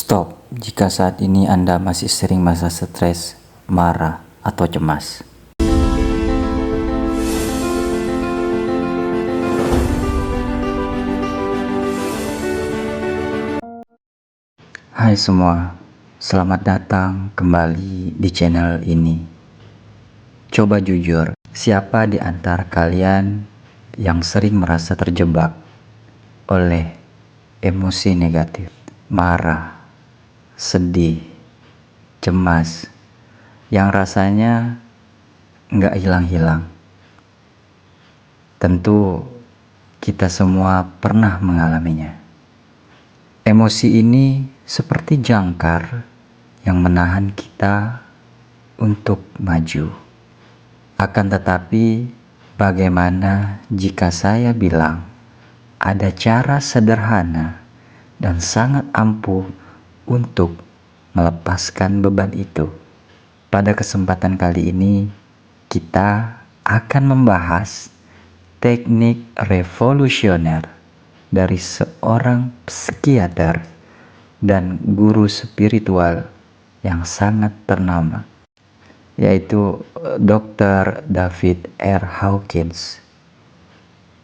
Stop jika saat ini Anda masih sering merasa stres, marah, atau cemas. Hai semua, selamat datang kembali di channel ini. Coba jujur, siapa di antara kalian yang sering merasa terjebak oleh emosi negatif, marah, sedih, cemas, yang rasanya nggak hilang-hilang? Tentu kita semua pernah mengalaminya. Emosi ini seperti jangkar yang menahan kita untuk maju. Akan tetapi, bagaimana jika saya bilang ada cara sederhana dan sangat ampuh untuk melepaskan beban itu? Pada kesempatan kali ini, kita akan membahas teknik revolusioner dari seorang psikiater dan guru spiritual yang sangat ternama, yaitu Dr. David R. Hawkins,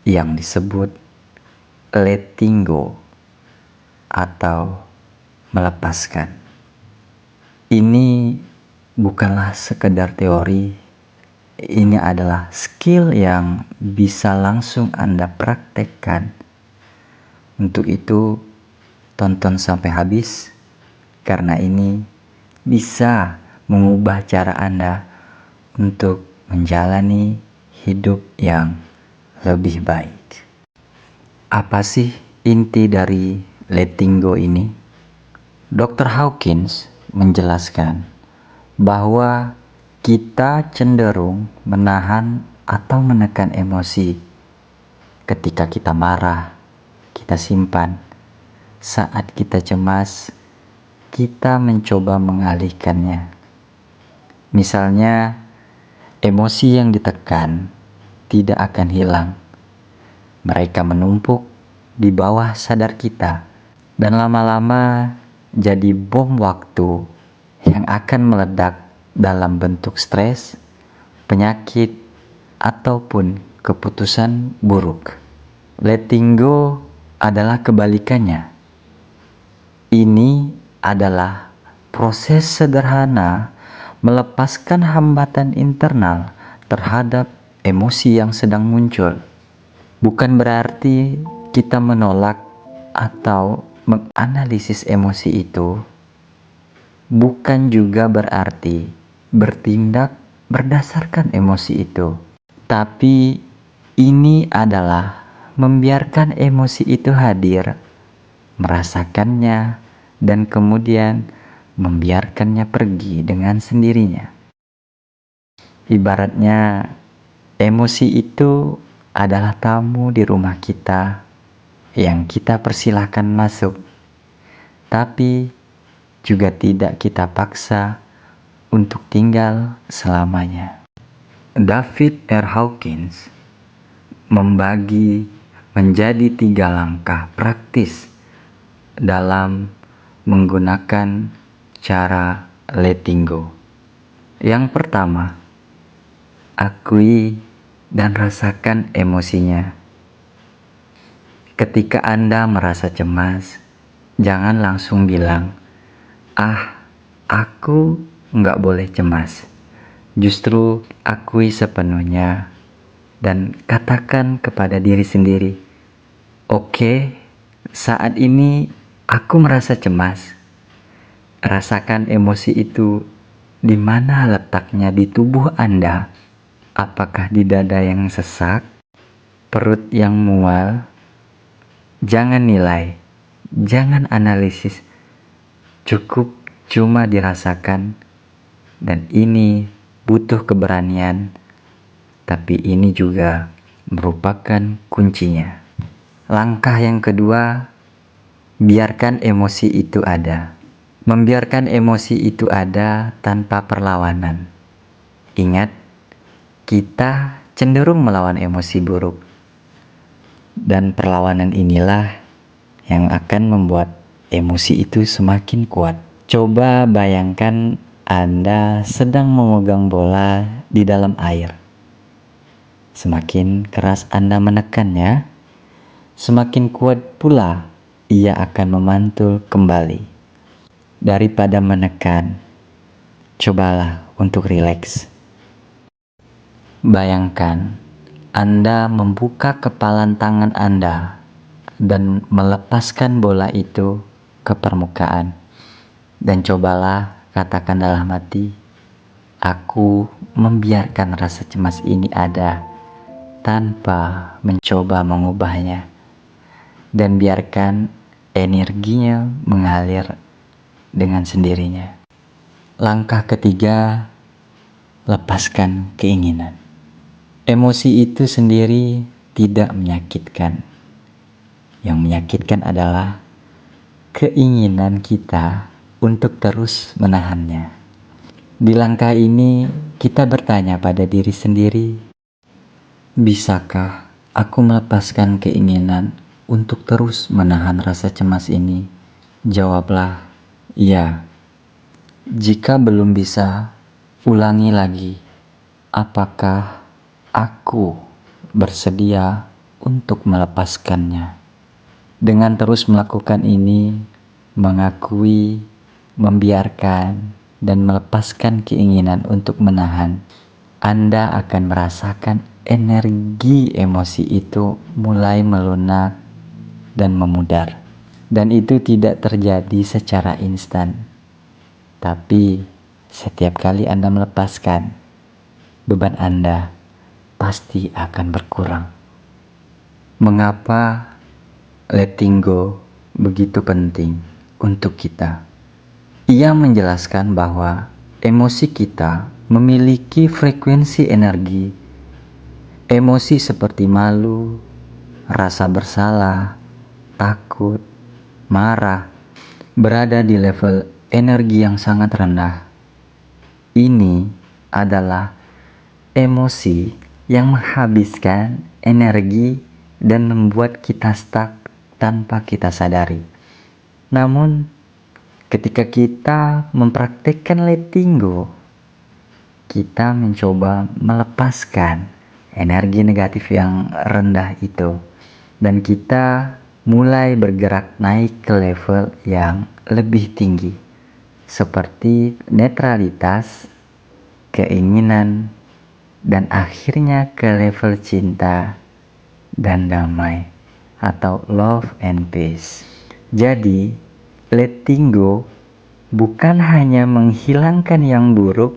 yang disebut letting go atau melepaskan. Ini bukanlah sekedar teori, ini adalah skill yang bisa langsung Anda praktekkan. Untuk itu, tonton sampai habis, karena ini bisa mengubah cara Anda untuk menjalani hidup yang lebih baik. Apa sih inti dari letting go ini? Dr. Hawkins menjelaskan bahwa kita cenderung menahan atau menekan emosi. Ketika kita marah, kita simpan. Saat kita cemas, kita mencoba mengalihkannya. Misalnya, emosi yang ditekan tidak akan hilang. Mereka menumpuk di bawah sadar kita dan lama-lama jadi bom waktu yang akan meledak dalam bentuk stres, penyakit, ataupun keputusan buruk. Letting go adalah kebalikannya. Ini adalah proses sederhana melepaskan hambatan internal terhadap emosi yang sedang muncul. Bukan berarti kita menolak atau menganalisis emosi itu. Bukan juga berarti bertindak berdasarkan emosi itu. Tapi ini adalah membiarkan emosi itu hadir, merasakannya, dan kemudian membiarkannya pergi dengan sendirinya. Ibaratnya, emosi itu adalah tamu di rumah kita yang kita persilahkan masuk, tapi juga tidak kita paksa untuk tinggal selamanya. David R. Hawkins membagi menjadi 3 langkah praktis dalam menggunakan cara letting go. Yang pertama, akui dan rasakan emosinya. Ketika Anda merasa cemas, jangan langsung bilang, aku nggak boleh cemas. Justru akui sepenuhnya dan katakan kepada diri sendiri, oke, saat ini aku merasa cemas. Rasakan emosi itu di mana letaknya di tubuh Anda. Apakah di dada yang sesak, perut yang mual? Jangan nilai, jangan analisis. Cukup cuma dirasakan, dan ini butuh keberanian, tapi ini juga merupakan kuncinya. Langkah yang kedua, biarkan emosi itu ada. Membiarkan emosi itu ada tanpa perlawanan. Ingat, kita cenderung melawan emosi buruk. Dan perlawanan inilah yang akan membuat emosi itu semakin kuat. Coba bayangkan Anda sedang memegang bola di dalam air. Semakin keras Anda menekannya, semakin kuat pula ia akan memantul kembali. Daripada menekan, cobalah untuk rileks. Bayangkan Anda membuka kepalan tangan Anda dan melepaskan bola itu ke permukaan. Dan cobalah katakan dalam hati, aku membiarkan rasa cemas ini ada tanpa mencoba mengubahnya. Dan biarkan energinya mengalir dengan sendirinya. Langkah ketiga, lepaskan keinginan. Emosi itu sendiri tidak menyakitkan. Yang menyakitkan adalah keinginan kita untuk terus menahannya. Di langkah ini, kita bertanya pada diri sendiri, bisakah aku melepaskan keinginan untuk terus menahan rasa cemas ini? Jawablah, ya. Jika belum bisa, ulangi lagi. Apakah aku bersedia untuk melepaskannya? Dengan terus melakukan ini, mengakui, membiarkan, dan melepaskan keinginan untuk menahan, Anda akan merasakan energi emosi itu mulai melunak dan memudar. Dan itu tidak terjadi secara instan. Tapi setiap kali Anda melepaskan, beban Anda pasti akan berkurang. Mengapa letting go begitu penting untuk kita? Ia menjelaskan bahwa emosi kita memiliki frekuensi energi. Emosi seperti malu, rasa bersalah, takut, marah berada di level energi yang sangat rendah. Ini adalah emosi yang menghabiskan energi dan membuat kita stuck tanpa kita sadari. Namun, ketika kita mempraktikkan letting go, kita mencoba melepaskan energi negatif yang rendah itu, dan kita mulai bergerak naik ke level yang lebih tinggi, seperti netralitas, keinginan, dan akhirnya ke level cinta dan damai atau love and peace. Jadi, letting go bukan hanya menghilangkan yang buruk,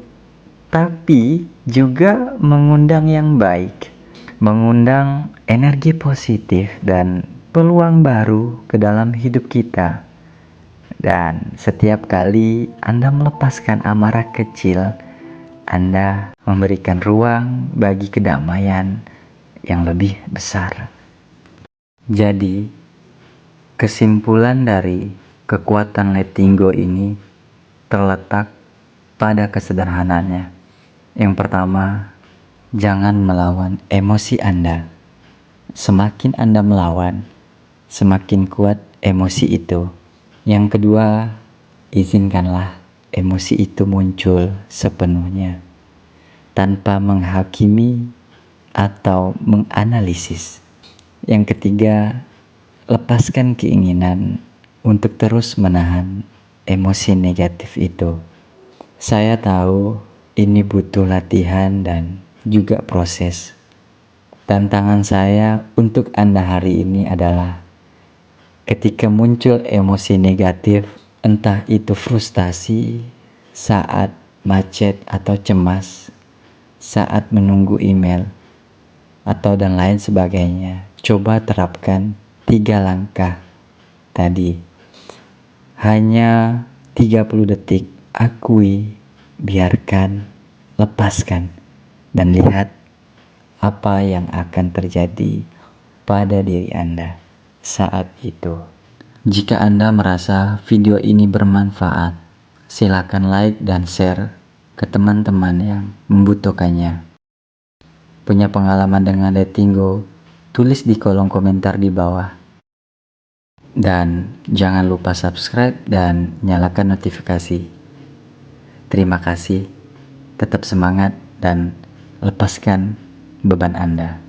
tapi juga mengundang yang baik, mengundang energi positif dan peluang baru ke dalam hidup kita. Dan setiap kali Anda melepaskan amarah kecil, Anda memberikan ruang bagi kedamaian yang lebih besar. Jadi, kesimpulan dari kekuatan letting go ini terletak pada kesederhanaannya. Yang pertama, jangan melawan emosi Anda. Semakin Anda melawan, semakin kuat emosi itu. Yang kedua, izinkanlah emosi itu muncul sepenuhnya, tanpa menghakimi atau menganalisis. Yang ketiga, lepaskan keinginan untuk terus menahan emosi negatif itu. Saya tahu ini butuh latihan dan juga proses. Tantangan saya untuk Anda hari ini adalah ketika muncul emosi negatif, entah itu frustasi, saat macet atau cemas, saat menunggu email, atau dan lain sebagainya, coba terapkan 3 langkah tadi. Hanya 30 detik, akui, biarkan, lepaskan, dan lihat apa yang akan terjadi pada diri Anda saat itu. Jika Anda merasa video ini bermanfaat, silakan like dan share ke teman-teman yang membutuhkannya. Punya pengalaman dengan letting go? Tulis di kolom komentar di bawah. Dan jangan lupa subscribe dan nyalakan notifikasi. Terima kasih, tetap semangat dan lepaskan beban Anda.